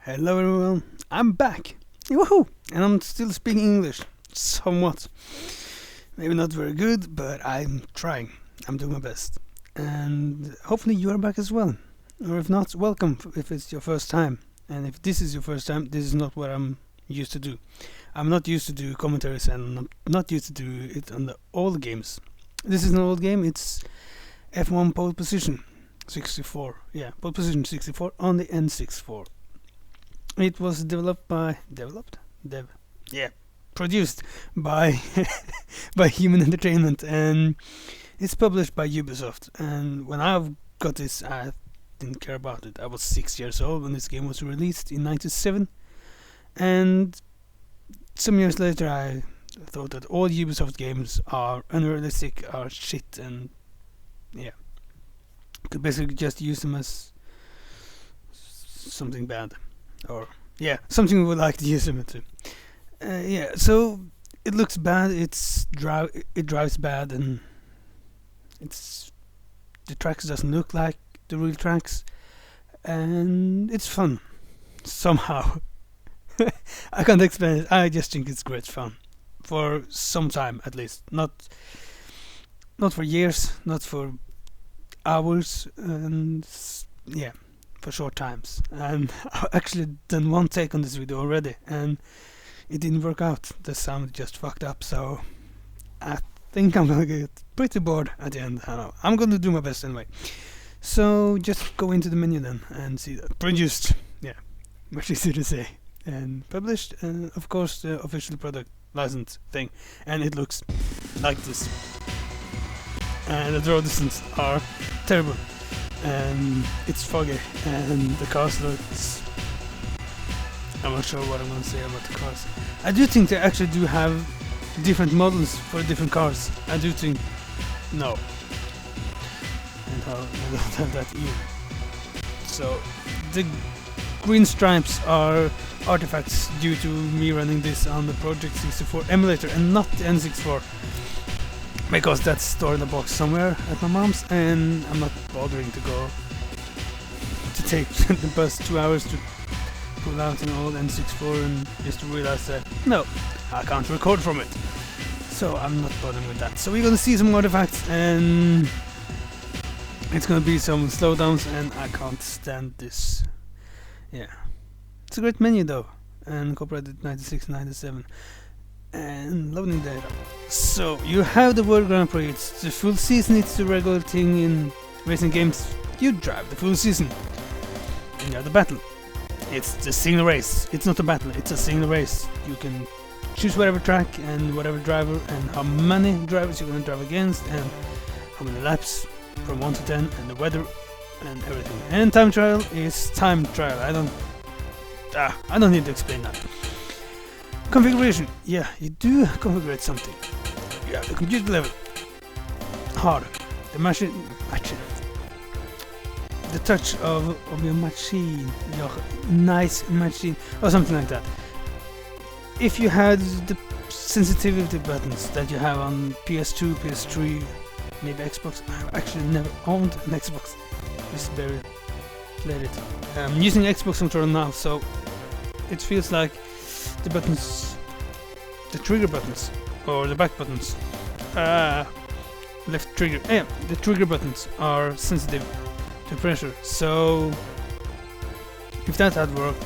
Hello everyone, I'm back! Woohoo! And I'm still speaking English, somewhat. Maybe not very good, but I'm trying. I'm doing my best. And hopefully you are back as well. Or if not, welcome if it's your first time. And if this is your first time, this is not what I'm used to do. I'm not used to do commentaries and I'm not used to do it on the old games. This is an old game, it's F1 Pole Position 64. Yeah, Pole Position 64 on the N64. It was produced by by Human Entertainment, and it's published by Ubisoft. And when I got this, I didn't care about it. I was 6 years old when this game was released in '97, and some years later I thought that all Ubisoft games are unrealistic, are shit, and yeah, could basically just use them as something bad. Or yeah, something we would like to use them to. Yeah, so it looks bad. It drives bad, and the tracks doesn't look like the real tracks, and it's fun somehow. I can't explain it. I just think it's great fun for some time at least. Not for years, not for hours, and yeah, for short times. And I've actually done one take on this video already, and it didn't work out. The sound just fucked up, so I think I'm gonna get pretty bored at the end. I don't know. I'm gonna do my best anyway. So just go into the menu then and see that. Produced, yeah, much easier to say. And published, and of course the official product license thing. And it looks like this. And the draw distance are terrible. And it's foggy, and the cars looks... I'm not sure what I'm gonna say about the cars. I do think they actually do have different models for different cars. I do think... No. And how I don't have that either. So, the green stripes are artifacts due to me running this on the Project 64 emulator and not the N64. Because that's stored in a box somewhere at my mom's, and I'm not bothering to go to take the bus 2 hours to pull out an old N64 and just to realize that no, I can't record from it. So I'm not bothering with that. So we're gonna see some artifacts, and it's gonna be some slowdowns, and I can't stand this. Yeah, it's a great menu though, and copyrighted 96, 97. And loading data. So you have the World Grand Prix. It's the full season. It's the regular thing in racing games. You drive the full season. And you have the battle. It's the single race. It's not a battle. It's a single race. You can choose whatever track and whatever driver and how many drivers you're gonna drive against and how many laps from 1 to 10 and the weather and everything. And time trial is time trial. I don't need to explain that. Configuration. Yeah, you do configure something. You have the computer level. Hard. The machine. The touch of your machine. Your nice machine. Or something like that. If you had the sensitivity buttons that you have on PS2, PS3, maybe Xbox. I've actually never owned an Xbox. Just barely played it. I'm using Xbox controller now, so it feels like the buttons, the trigger buttons, or the back buttons, left trigger, the trigger buttons are sensitive to pressure, so if that had worked,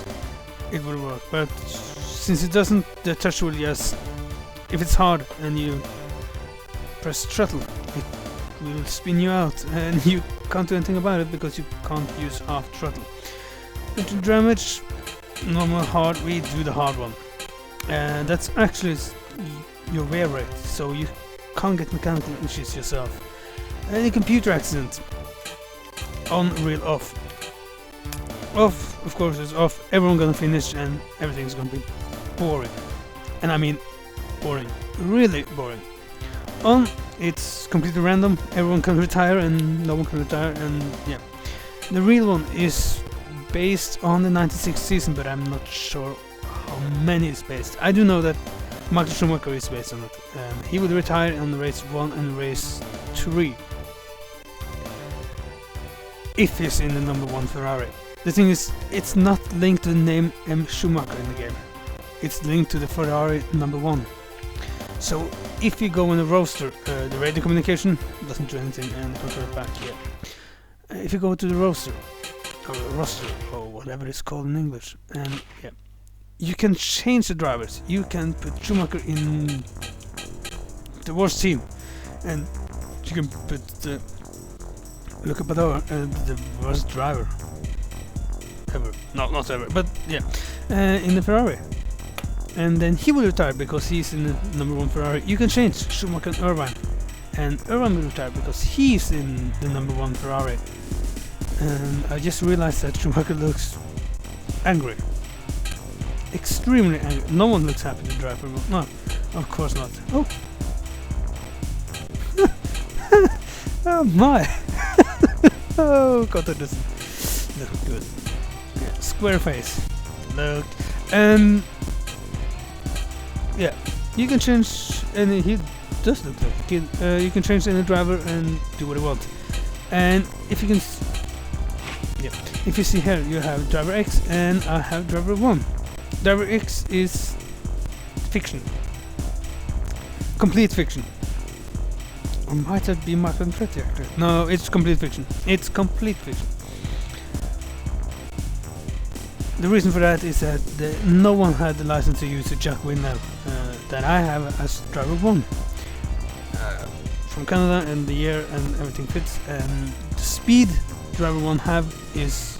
it would work, but since it doesn't, the touch will just, if it's hard and you press throttle, it will spin you out, and you can't do anything about it because you can't use half throttle. Little damage. Normal, hard, we do the hard one. And that's actually your wear rate, so you can't get mechanical issues yourself. Any computer accident, on, real, off. Off, of course, is off. Everyone gonna finish and everything's gonna be boring. And I mean boring, really boring. On, it's completely random. Everyone can retire and no one can retire, and yeah. The real one is based on the 96 season, but I'm not sure how many is based. I do know that Michael Schumacher is based on it. He will retire on race 1 and race 3 if he's in the number 1 Ferrari. the thing is, it's not linked to the name M. Schumacher in the game. It's linked to the Ferrari number 1. So if you go in the roster, the radio communication doesn't do anything, and the control back here. If you go to the roster, or whatever it's called in English, and yeah, you can change the drivers. You can put Schumacher in the worst team, and you can put Luca Padova, the worst driver ever. Not ever, but yeah, in the Ferrari. And then he will retire because he's in the number 1 Ferrari. You can change Schumacher and Irvine, and Irvine will retire because he's in the number 1 Ferrari. And I just realized that Schumacher looks angry, extremely angry. No one looks happy to drive for him. No, of course not. Oh, oh my! Oh god, that doesn't look good. Yeah, square face. Look, yeah, you can change any. He does look like a kid. You can change any driver and do what you want. And if you can, yeah, if you see here, you have driver X and I have driver 1. Driver X is fiction, complete fiction. Or might that be Michael Andretti actually? No, it's complete fiction. It's complete fiction. The reason for that is that no one had the license to use the Jack Winnow that I have as driver 1 from Canada, and the year and everything fits. And the speed driver 1 have is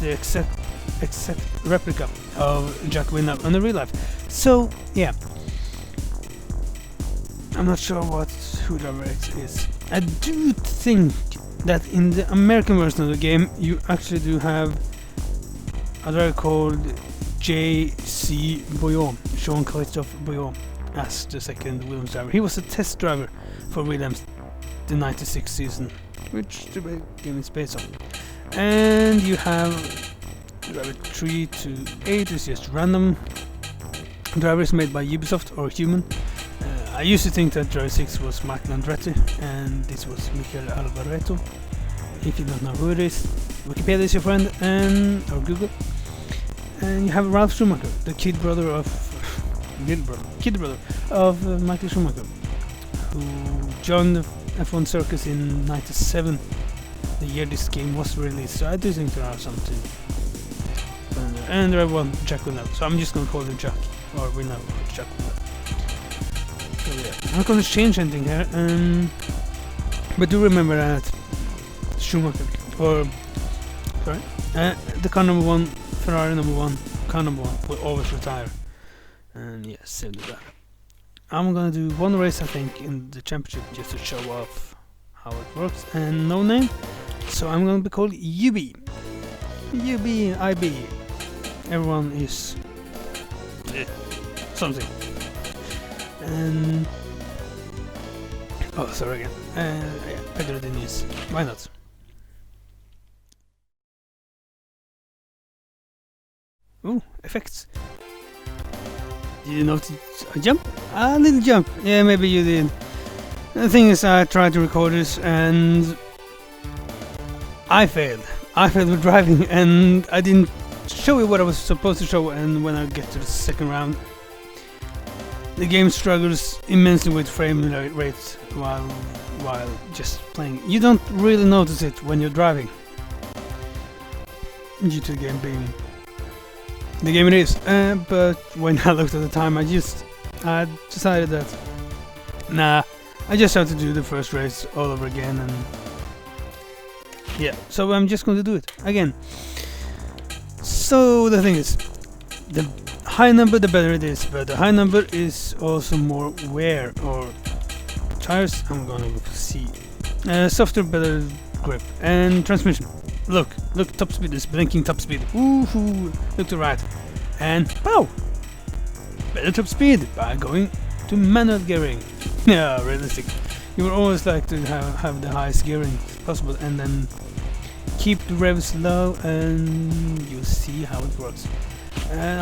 the exact replica of Jack Winnow in the real life. So yeah, I'm not sure who driver X is. I do think that in the American version of the game you actually do have a driver called J.C. Bouillon, Jean-Christophe Bouillon, as the second Williams driver. He was a test driver for Williams the 96 season, which the game is based on. And you have driver 3 to 8 is just random drivers made by Ubisoft or human. I used to think that driver 6 was Michael Andretti and this was Michele Alvareto. If you don't know who it is, Wikipedia is your friend, and or Google. And you have Ralf Schumacher, the kid brother of Michael Schumacher, who joined the F1 circus in '97, the year this game was released. So I do think there are something. And there are one Jack Winnow, so I'm just gonna call him Jack or Winnow or Jack Winnow. So yeah, I'm not gonna change anything here. But do remember that Schumacher, or sorry, the car number 1, Ferrari number 1, car number 1 will always retire. And yes, same with that. I'm gonna do one race I think in the championship just to show off how it works, and no name, so I'm gonna be called UB. UBIB. Everyone is something. And oh, sorry again. I do it in this. Why not? Ooh, effects. Did you notice a jump? A little jump. Yeah, maybe you did. The thing is, I tried to record this and I failed. I failed with driving and I didn't show you what I was supposed to show, and when I get to the second round the game struggles immensely with frame rates while just playing. You don't really notice it when you're driving, due to the game being the game it is, but when I looked at the time I decided that nah, I just have to do the first race all over again, and yeah, so I'm just going to do it again. So the thing is, the high number the better it is, but the high number is also more wear or tires. I'm gonna see softer, better grip and transmission. Look, top speed is blinking top speed. Woohoo! Look to right, and pow! Better top speed by going to manual gearing. Yeah, realistic. You would always like to have the highest gearing possible, and then keep the revs low, and you'll see how it works.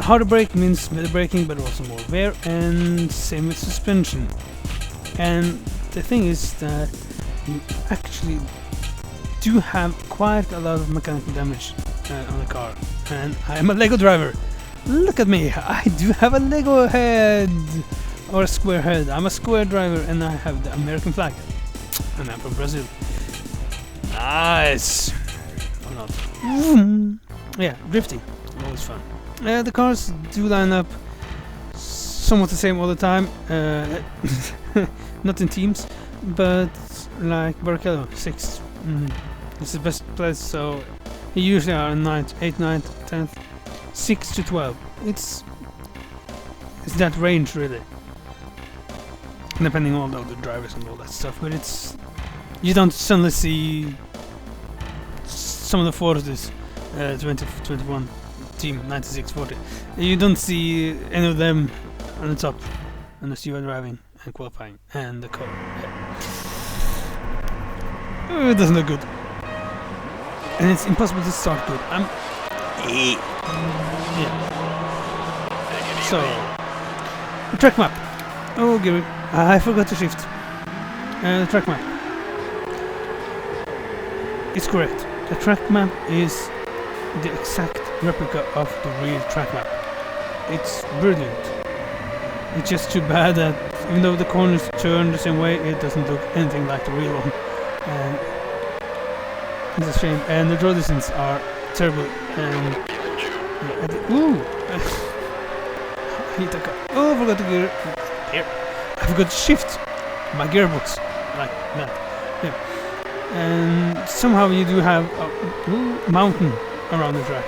Harder brake means better braking, but also more wear, and same with suspension. And the thing is that you actually do have quite a lot of mechanical damage on the car. And I am a Lego driver. Look at me, I do have a Lego head! Or a square head. I'm a square driver and I have the American flag. And I'm from Brazil. Nice! Or not. Yeah, drifting. Always fun. The cars do line up somewhat the same all the time. Not in teams, but like Barrichello, 6th. It's the best place, so he usually are in 9th, 8th, 9th, 10th, 6 to 12. It's that range really, depending on all the drivers and all that stuff. But it's, you don't suddenly see some of the forces, 2021 team 9640. You don't see any of them on the top unless you are driving and qualifying and the car. Yeah. It doesn't look good. And it's impossible to start good. Yeah. So, the track map. Oh, Gary, I forgot to shift. The track map. It's correct. The track map is the exact replica of the real track map. It's brilliant. It's just too bad that even though the corners turn the same way, it doesn't look anything like the real one. And it's a shame. And the draw distances are terrible. And ooh! Hit a car. Oh, I forgot to gear. Here. I forgot to shift my gearbox like that. Yeah. And somehow you do have a mountain around the track.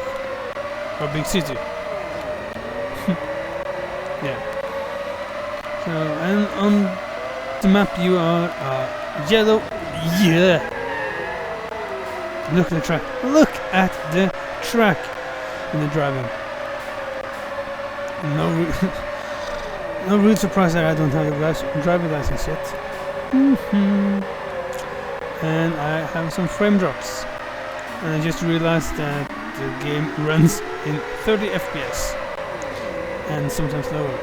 Or a big city. Yeah. So, and on the map you are yellow. Yeah! Look at the track. Look at the track in the driving. No real surprise that I don't have a driver license yet. And I have some frame drops. And I just realized that the game runs in 30 FPS. And sometimes lower.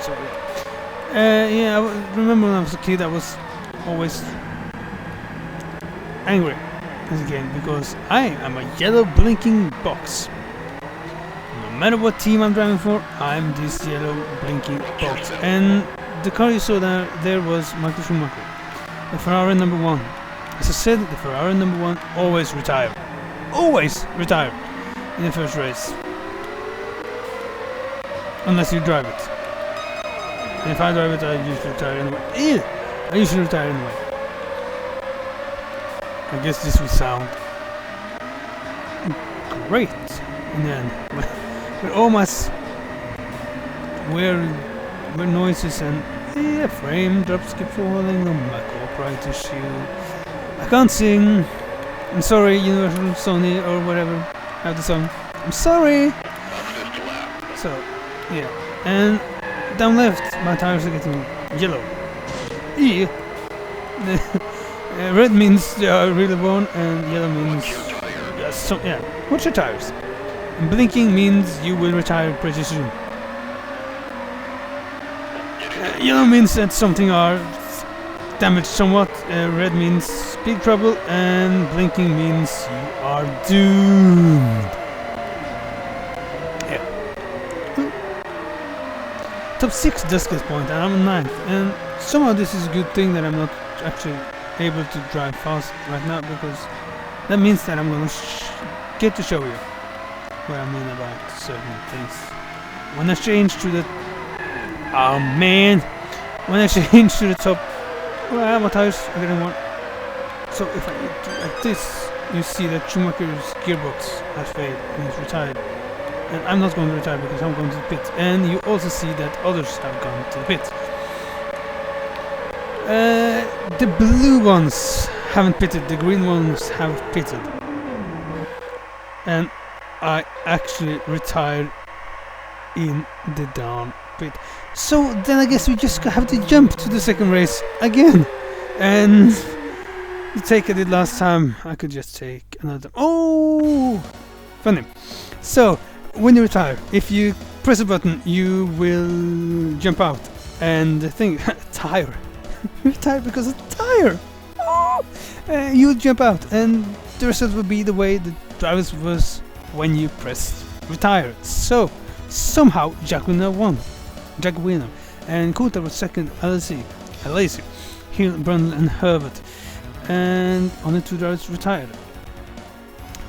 So yeah, I remember when I was a kid I was always angry at the game because I am a yellow blinking box. No matter what team I'm driving for, I'm this yellow blinking box. And the car you saw there was Michael Schumacher, the Ferrari number 1. As I said, the Ferrari number 1 always retire. Always retire in the first race. Unless you drive it. And if I drive it, I usually retire anyway. I usually retire anyway. I guess this will sound great in the end. But all my weird noises and frame drops keep falling on my operator shield. I can't sing. I'm sorry, Universal, Sony, or whatever. Have the song. I'm sorry. So, yeah. And down left, my tires are getting yellow. Red means they are really worn, and yellow means watch your tires. And blinking means you will retire pretty soon. Yellow means that something are damaged somewhat. Red means big trouble, and blinking means you are doomed. Yeah. Top 6 does get point, and I'm 9th. And somehow this is a good thing that I'm not actually able to drive fast right now, because that means that I'm gonna get to show you what I mean about certain things. When I change to the when I change to the top, well, my tires are getting worn. So if I do like this, you see that Schumacher's gearbox has failed and he's retired. And I'm not going to retire because I'm going to the pit. And you also see that others have gone to the pit. The blue ones haven't pitted, the green ones have pitted. And I actually retired in the darn pit. So then I guess we just have to jump to the second race again. And the take I did last time, I could just take another. Oh! Funny. So, when you retire, if you press a button, you will jump out. And the thing, tire. Retire because of tire. Oh! You'll jump out, and the result will be the way the drivers was when you pressed retire. So somehow Jack Wiener won. Jack Wiener. And Coulter was second, LAC, Hill, Brundle and Herbert. And only 2 drivers retired.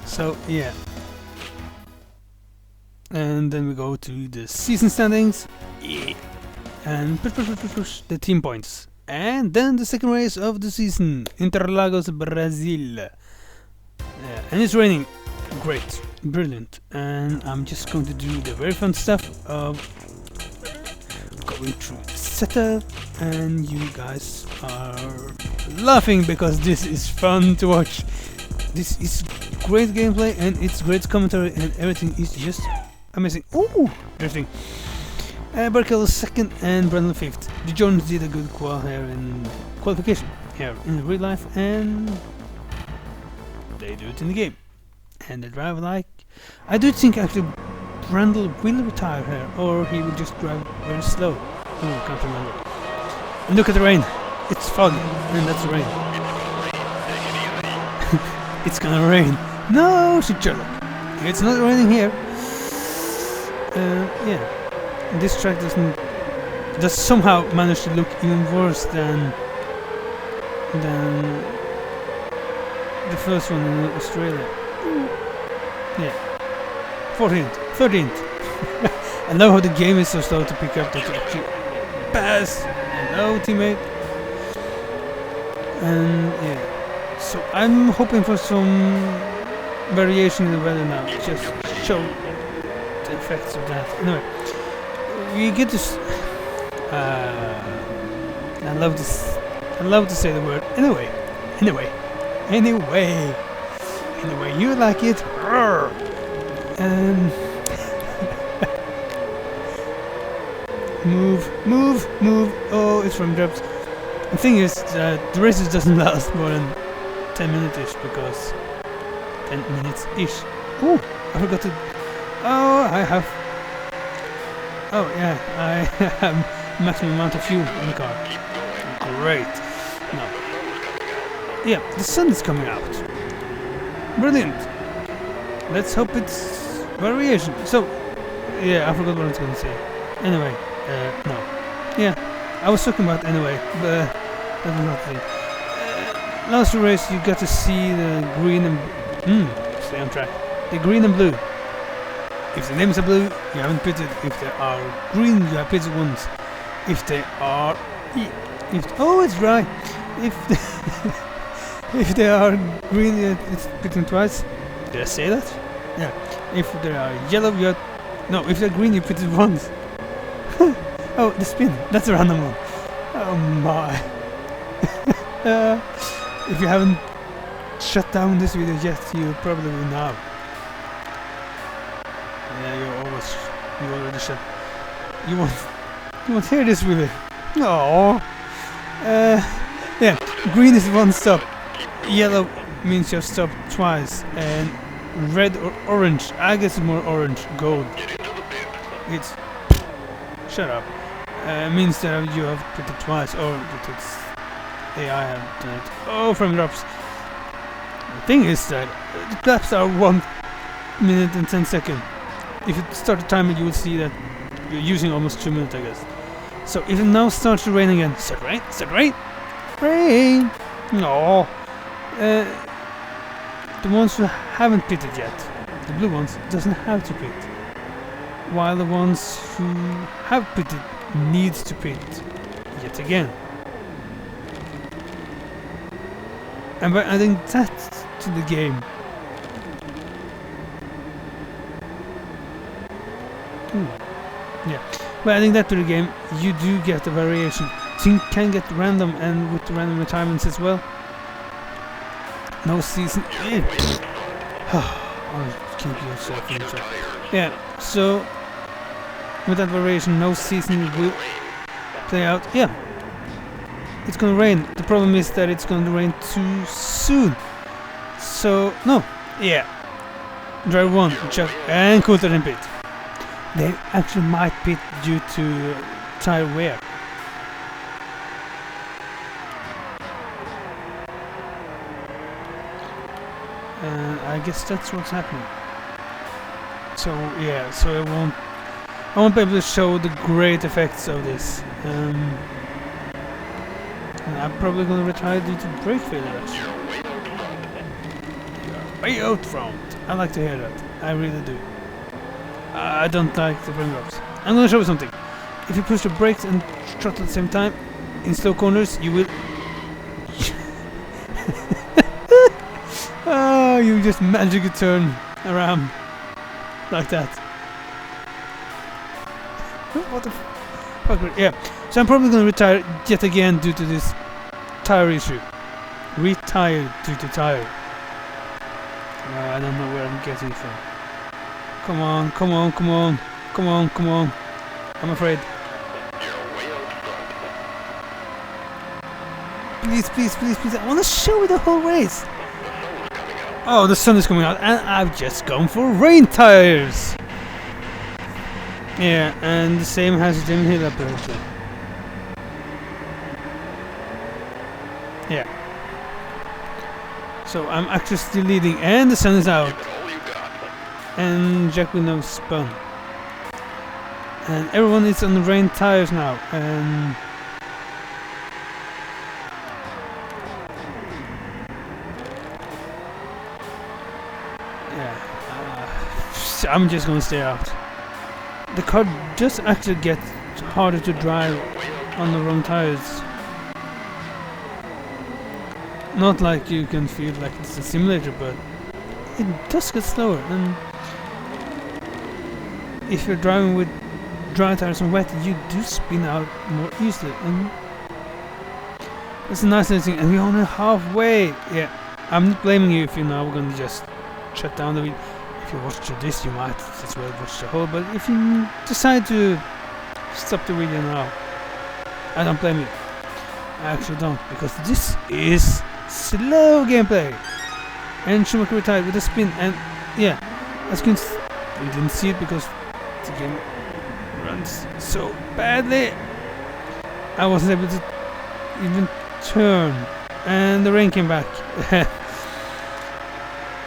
So yeah. And then we go to the season standings. Yeah. And push the team points. And then the second race of the season, Interlagos, Brazil. And it's raining. Great, brilliant. And I'm just going to do the very fun stuff of going through the setup. And you guys are laughing because this is fun to watch. This is great gameplay and it's great commentary and everything is just amazing. Ooh, drifting. Berkel was second and Brundle fifth. The Jones did a good qualification here in real life, and they do it in the game. And they drive like... I do think actually Brundle will retire here, or he will just drive very slow. Oh, I can't remember. And look at the rain. It's foggy, and that's the rain. It's gonna rain. No, shit, Sherlock. It's not raining here. Yeah. This track does somehow manage to look even worse than the first one in Australia. Yeah. 14th, 13th. I know how the game is so slow to pick up that you actually pass. Hello, teammate. And yeah. So I'm hoping for some variation in the weather now. Just show the effects of that. Anyway. We get this. I love this. I love to say the word anyway. Anyway, you like it. And move. Oh, it's from drops. The thing is, the races doesn't last more than 10 minutes because 10 minutes ish. Oh, I forgot to. Oh, I have. Oh yeah, I have maximum amount of fuel in the car. Great. No. Yeah, the sun is coming out. Brilliant. Let's hope it's variation. So, yeah, I forgot what I was going to say. Anyway, no. Yeah, I was talking about anyway, but that was not the thing. Last race, you got to see the green and... stay on track. The green and blue. If the names are blue, you haven't pitted. If they are green, you have pitted once. If they are... oh, it's dry. If they are green, it's pitting twice. Did I say that? Yeah. If they are yellow, you have... No, if they're green, you pitted once. Oh, the spin. That's a random one. Oh my. If you haven't shut down this video yet, you probably will now. Yeah, you already shut. You won't hear this really. No. Yeah, green is one stop. Yellow means you've stopped twice, and red or orange. I guess it's more orange, gold. It's shut up. Means that you have put it twice, or that it's AI have done it. Oh, frame drops. The thing is that the laps are 1 minute and 10 seconds. If you start the timer, you will see that you're using almost 2 minutes, I guess. So if it now starts to rain again, start rain. No. The ones who haven't pitted yet, the blue ones, doesn't have to pit, while the ones who have pitted needs to pit yet again. And by adding that to the game, yeah, by adding that to the game, you do get a variation. Things can get random, and with random retirements as well. No season. I'll keep yourself in check. Yeah, so with that variation, no season will play out. Yeah, it's gonna rain. The problem is that it's gonna rain too soon. So no, yeah. Driver 1, Chuck and Coulter in pit. They actually might pit due to tire wear. I guess that's what's happening. So yeah, so I won't be able to show the great effects of this. And I'm probably gonna retire due to brake failures. Way out front. I like to hear that. I really do. I don't like the frame drops. I'm gonna show you something. If you push the brakes and throttle at the same time in slow corners, you will. Oh, you just magically turn around like that. What the fuck? Yeah. So I'm probably gonna retire yet again due to this tire issue. Retire due to tire. I don't know where I'm getting from. Come on, come on, come on, come on, come on. I'm afraid. Please, please, please, please. I want to show you the whole race. Oh, the sun is coming out, and I've just gone for rain tires. Yeah, and the same has Jim Hill apparently. Yeah. So I'm actually still leading, and the sun is out. And Jack Windows spun. And everyone is on the rain tires now, and yeah, I'm just gonna stay out. The car does actually get harder to drive on the wrong tires. Not like you can feel like it's a simulator, but it does get slower. And if you're driving with dry tires and wet, you do spin out more easily, and it's a nice little thing. And we're only halfway. Yeah, I'm not blaming you if you're now gonna just shut down the video. If you watch this, you might as well watch the whole. But if you decide to stop the video now, I don't blame you. I actually don't, because this is slow gameplay. And Schumacher retired with a spin, and yeah, as you can we didn't see it because the game runs so badly. I wasn't able to even turn, and the rain came back.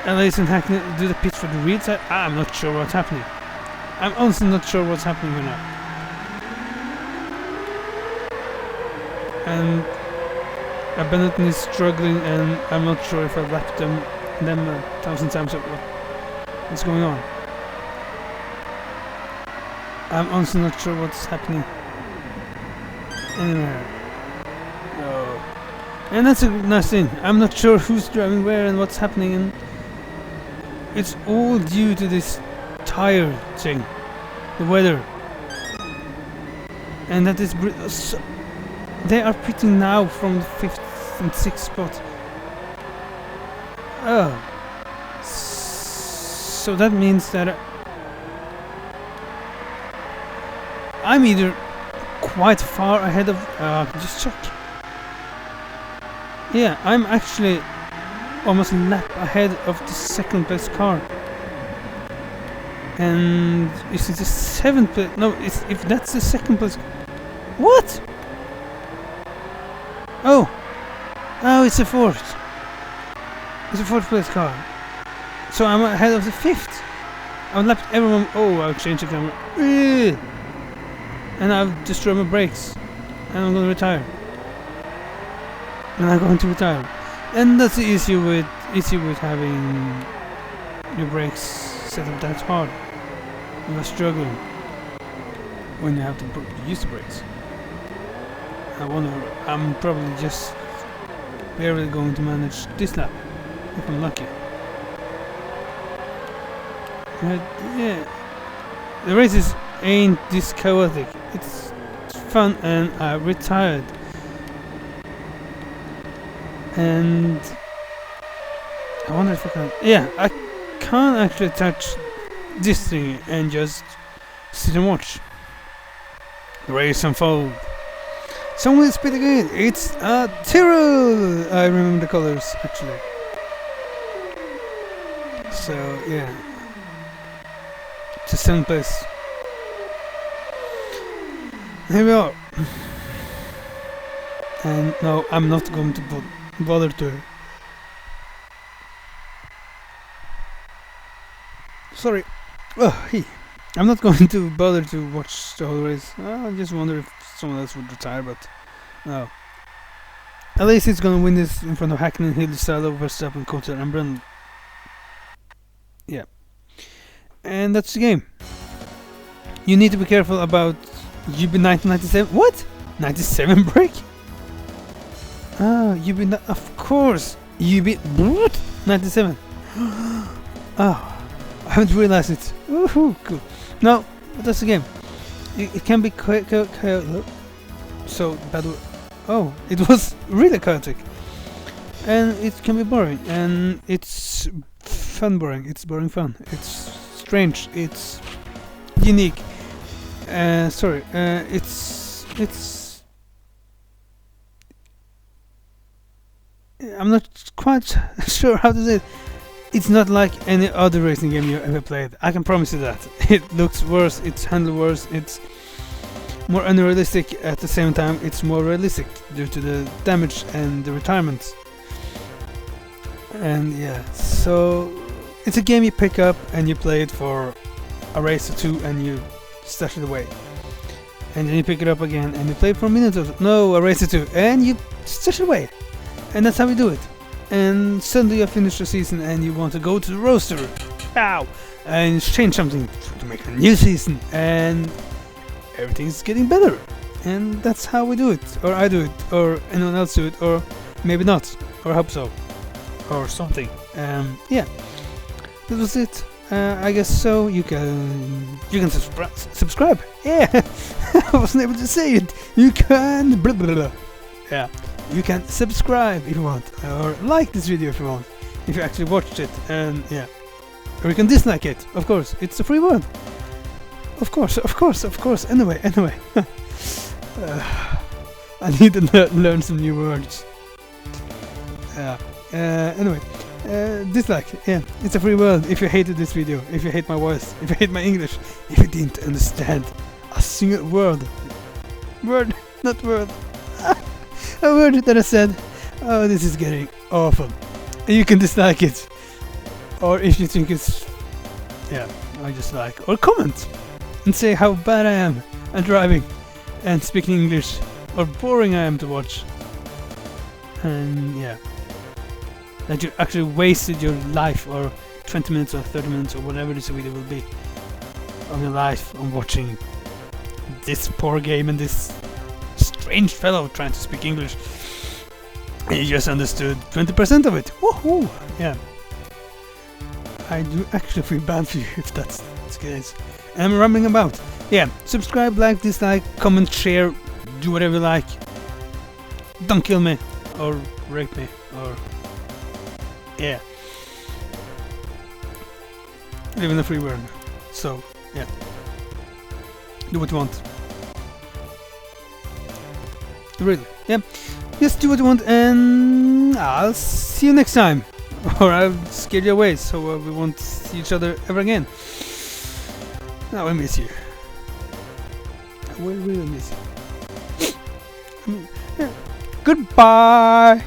And ladies and Hackney do the pitch for the rear side. I'm not sure what's happening. I'm honestly not sure what's happening right now. And Benetton is struggling, and I'm not sure if I've lapped them 1,000 times or what's going on. I'm honestly not sure what's happening anywhere. No. And that's a nice thing. I'm not sure who's driving where and what's happening, and it's all due to this tire thing, the weather. And that is so they are pitting now from the 5th and 6th spot. Oh. So that means that I'm either quite far ahead of... just check. Yeah, I'm actually almost a lap ahead of the 2nd place car. And is it the 7th place? No, if that's the 2nd place... What? Oh! Oh, it's a 4th. It's a 4th place car. So I'm ahead of the 5th. I've lapped everyone... Oh, I've changed the camera. And I've destroyed my brakes. And I'm going to retire. And I'm going to retire. And that's the issue with having your brakes set up that hard. You are struggling when you have to use the brakes. I'm probably just barely going to manage this lap if I'm lucky. But yeah, the races ain't this chaotic. It's fun, and I retired. And I wonder if I can... Yeah, I can't actually touch this thing and just sit and watch the race unfold. Someone will spit again. It's a Tyrrell! I remember the colors, actually. So, yeah. It's a 7th place. Here we are. And no, I'm not going to bother to Sorry. Oh, hey. I'm not going to bother to watch the whole race. I just wonder if someone else would retire, but no. At least he's gonna win this in front of Hakkinen, Hill, Salo, Verstappen, Coulter, and Brundle. Yeah. And that's the game. You need to be careful about UB 1997. What? 97 break? Oh, UB. Of course. UB. What? 97. Oh, I haven't realized it. Woohoo, cool. No, but that's the game. It can be chaotic. So bad. Oh, it was really chaotic. And it can be boring. And it's fun boring. It's boring fun. It's strange. It's unique. It's. I'm not quite sure how to say it. It's not like any other racing game you ever played. I can promise you that. It looks worse, it's handled worse, it's more unrealistic at the same time. It's more realistic due to the damage and the retirements. And yeah, so it's a game you pick up and you play it for a race or two and you stash it away. And then you pick it up again and you play it for a minute or two. No, a race or two, and you stash it away. And that's how we do it. And suddenly you finish the season and you want to go to the roster, pow, and change something to make a new season, and everything's getting better. And that's how we do it, or I do it, or anyone else do it, or maybe not, or I hope so, or something. Yeah, that was it. I guess so. You can subscribe. Yeah, I wasn't able to say it. You can blah, blah, blah. Yeah. You can subscribe if you want, or like this video if you want, if you actually watched it, and yeah. Or you can dislike it, of course, it's a free word. Of course. Anyway. I need to learn some new words. Anyway, dislike, yeah, it's a free word. If you hated this video, if you hate my voice, if you hate my English, if you didn't understand a single word, not word. A word that I said, oh, this is getting awful. You can dislike it. Or if you think it's, yeah, I just like. Or comment and say how bad I am at driving and speaking English. Or boring I am to watch. And yeah. That you actually wasted your life, or 20 minutes or 30 minutes or whatever this video will be, of your life on watching this poor game and this strange fellow trying to speak English. And you just understood 20% of it. Woohoo! Yeah. I do actually feel bad for you if that's the case. And I'm rambling about. Yeah. Subscribe, like, dislike, comment, share, do whatever you like. Don't kill me. Or rape me. Or yeah. Live in a free world. So, yeah. Do what you want. Really, yeah. Just do what you want, and I'll see you next time. Or I'll scare you away, so we won't see each other ever again. I will miss you. I will really miss you. Yeah. Goodbye.